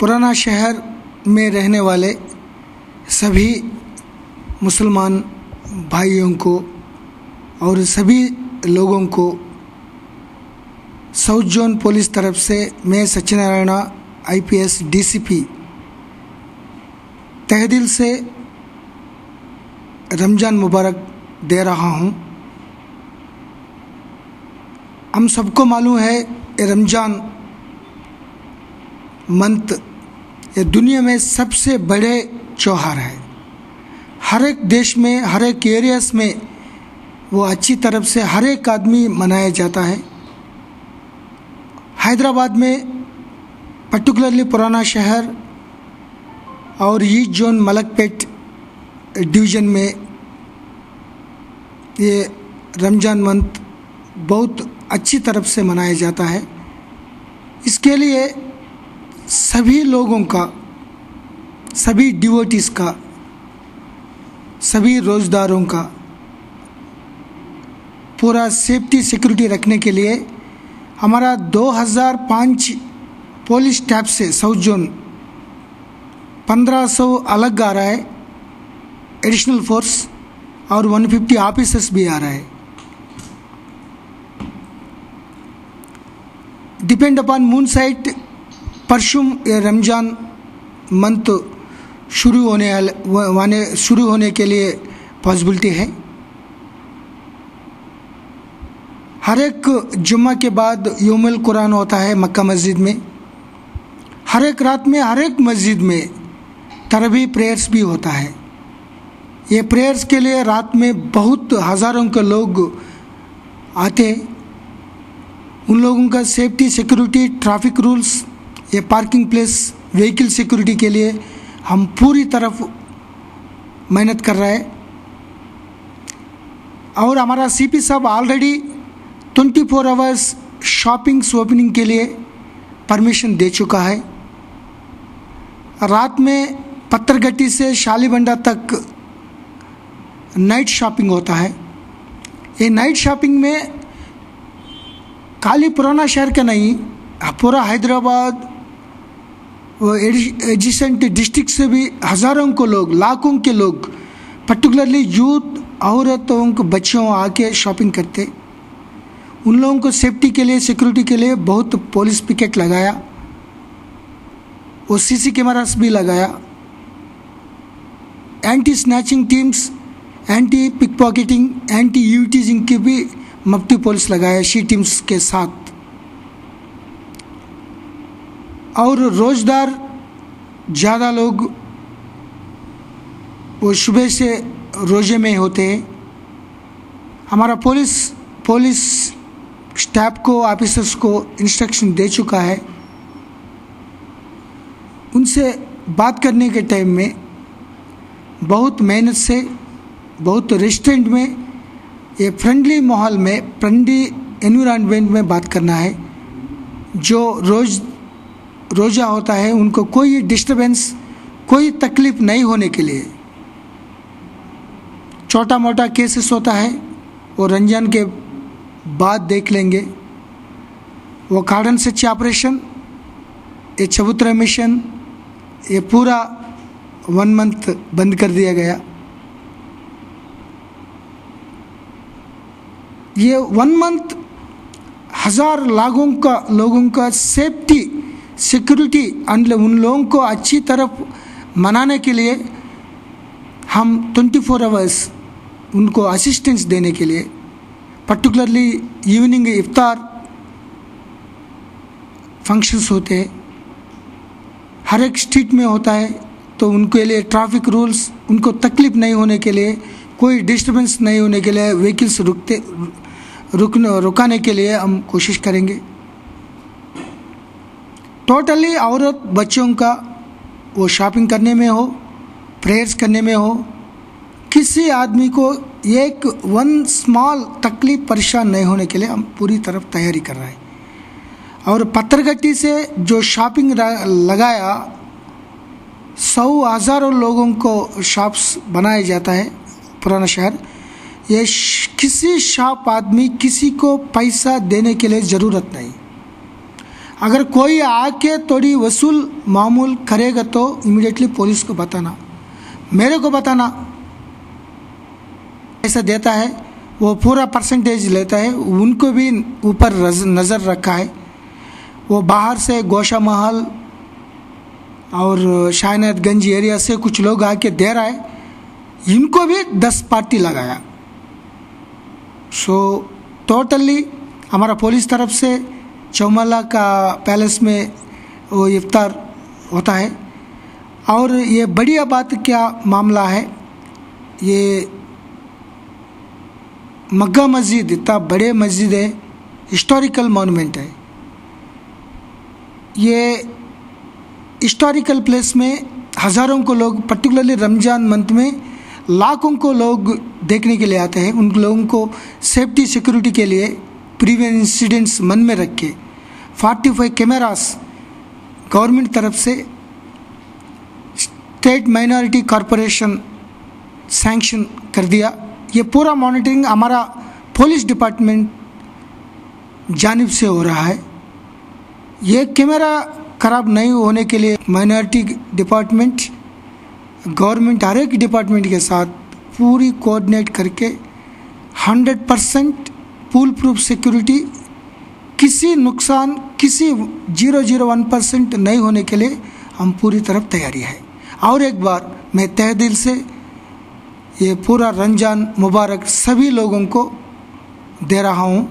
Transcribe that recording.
पुराना शहर में रहने वाले सभी मुसलमान भाइयों को और सभी लोगों को साउथ जोन पुलिस तरफ से मैं सत्यनारायण IPS DCP तहे दिल से रमज़ान मुबारक दे रहा हूँ। हम सबको मालूम है ये रमज़ान मंथ ये दुनिया में सबसे बड़े त्योहार है। हर एक देश में हर एक एरियाज में वो अच्छी तरफ से हर एक आदमी मनाया जाता है। हैदराबाद में पर्टिकुलरली पुराना शहर और ईस्ट जोन मलकपेट डिवीज़न में ये रमज़ान मंथ बहुत अच्छी तरफ से मनाया जाता है। इसके लिए सभी लोगों का, सभी डिवोटीज़ का, सभी रोज़दारों का पूरा सेफ्टी सिक्योरिटी रखने के लिए हमारा 2005 पुलिस स्टाफ से साउथ जोन 1500 अलग आ रहा है एडिशनल फोर्स और 150 ऑफिसर्स भी आ रहा है। डिपेंड अपॉन मून साइट परशुम ये रमज़ान मंथ शुरू होने के लिए पॉसिबिलिटी है। हर एक जुम्मा के बाद यौमुल कुरान होता है मक्का मस्जिद में। हर एक रात में हर एक मस्जिद में तरावी प्रेयर्स भी होता है। ये प्रेयर्स के लिए रात में बहुत हज़ारों के लोग आते। उन लोगों का सेफ्टी सिक्योरिटी ट्रैफिक रूल्स ये पार्किंग प्लेस व्हीकल सिक्योरिटी के लिए हम पूरी तरफ मेहनत कर रहे हैं। और हमारा CP साहब ऑलरेडी 24 आवर्स शॉपिंग्स ओपनिंग के लिए परमिशन दे चुका है। रात में पत्थरगट्टी से शालीबंडा तक नाइट शॉपिंग होता है। ये नाइट शॉपिंग में खाली पुराना शहर का नहीं, पूरा हैदराबाद वो एडजेसेंट डिस्ट्रिक्ट से भी हज़ारों को लोग, लाखों के लोग, पर्टिकुलरली यूथ, औरतों को, बच्चों आके शॉपिंग करते। उन लोगों को सेफ्टी के लिए, सिक्योरिटी के लिए बहुत पुलिस पिकेट लगाया, वो CC कैमरास भी लगाया। Anti snatching teams, anti pickpocketing, anti eve teasing की भी मफ्ती पुलिस लगाया शी टीम्स के साथ। और रोज़दार ज़्यादा लोग वो सुबह से रोज़े में होते हैं। हमारा पुलिस स्टाफ को, ऑफिसर्स को इंस्ट्रक्शन दे चुका है। उनसे बात करने के टाइम में बहुत मेहनत से, बहुत रेस्टोरेंट में, ये फ्रेंडली माहौल में, फ्रेंडली एनवायरनमेंट में बात करना है। जो रोज़ा होता है उनको कोई डिस्टर्बेंस, कोई तकलीफ नहीं होने के लिए। छोटा मोटा केसेस होता है वो रमज़ान के बाद देख लेंगे। वो कार्डन सच्ची ऑपरेशन, ये चबूतरा मिशन, ये पूरा 1 मंथ बंद कर दिया गया। ये 1 मंथ हज़ार लोगों का सेफ्टी सिक्योरिटी उन लोगों को अच्छी तरफ मनाने के लिए हम 24 आवर्स उनको असिस्टेंस देने के लिए, पर्टिकुलरली इवनिंग इफ्तार फंक्शंस होते हैं, हर एक स्ट्रीट में होता है। तो उनके लिए ट्रैफिक रूल्स, उनको तकलीफ नहीं होने के लिए, कोई डिस्टर्बेंस नहीं होने के लिए, व्हीकल्स रुकाने के लिए हम कोशिश करेंगे। टोटली औरत बच्चों का वो शॉपिंग करने में हो, प्रेयर्स करने में हो, किसी आदमी को एक 1 स्मॉल तकलीफ परेशान नहीं होने के लिए हम पूरी तरफ तैयारी कर रहे हैं। और पत्थरगट्टी से जो शॉपिंग लगाया, 100,000 लोगों को शॉप्स बनाया जाता है पुराना शहर। ये किसी शॉप आदमी किसी को पैसा देने के लिए ज़रूरत नहीं। अगर कोई आके थोड़ी वसूल मामूल करेगा तो इमीडिएटली पुलिस को बताना, मेरे को बताना। ऐसा देता है वो पूरा परसेंटेज लेता है, उनको भी ऊपर नज़र रखा है। वो बाहर से गोशा महल और शाहनादगंज एरिया से कुछ लोग आके दे रहा है, इनको भी 10 पार्टी लगाया। सो टोटली हमारा पुलिस तरफ से चौमला का पैलेस में वो इफ्तार होता है। और ये बढ़िया बात क्या मामला है, ये मक्का मस्जिद इतना बड़े मस्जिद है, हिस्टोरिकल मॉन्यूमेंट है। ये हिस्टोरिकल प्लेस में हज़ारों को लोग, पर्टिकुलरली रमज़ान मंथ में लाखों को लोग देखने के लिए आते हैं। उन लोगों को सेफ्टी सिक्योरिटी के लिए प्रीवियस इंसिडेंट्स मन में रख के 45 कैमरास गवर्नमेंट तरफ से स्टेट माइनॉरिटी कॉरपोरेशन सैंक्शन कर दिया। ये पूरा मॉनिटरिंग हमारा पुलिस डिपार्टमेंट जानिब से हो रहा है। ये कैमरा ख़राब नहीं होने के लिए माइनॉरिटी डिपार्टमेंट, गवर्नमेंट हर एक डिपार्टमेंट के साथ पूरी कोऑर्डिनेट करके 100% फुल प्रूफ सिक्योरिटी, किसी नुकसान, किसी 001% नहीं होने के लिए हम पूरी तरफ तैयारी है। और एक बार मैं तहे दिल से ये पूरा रमजान मुबारक सभी लोगों को दे रहा हूँ।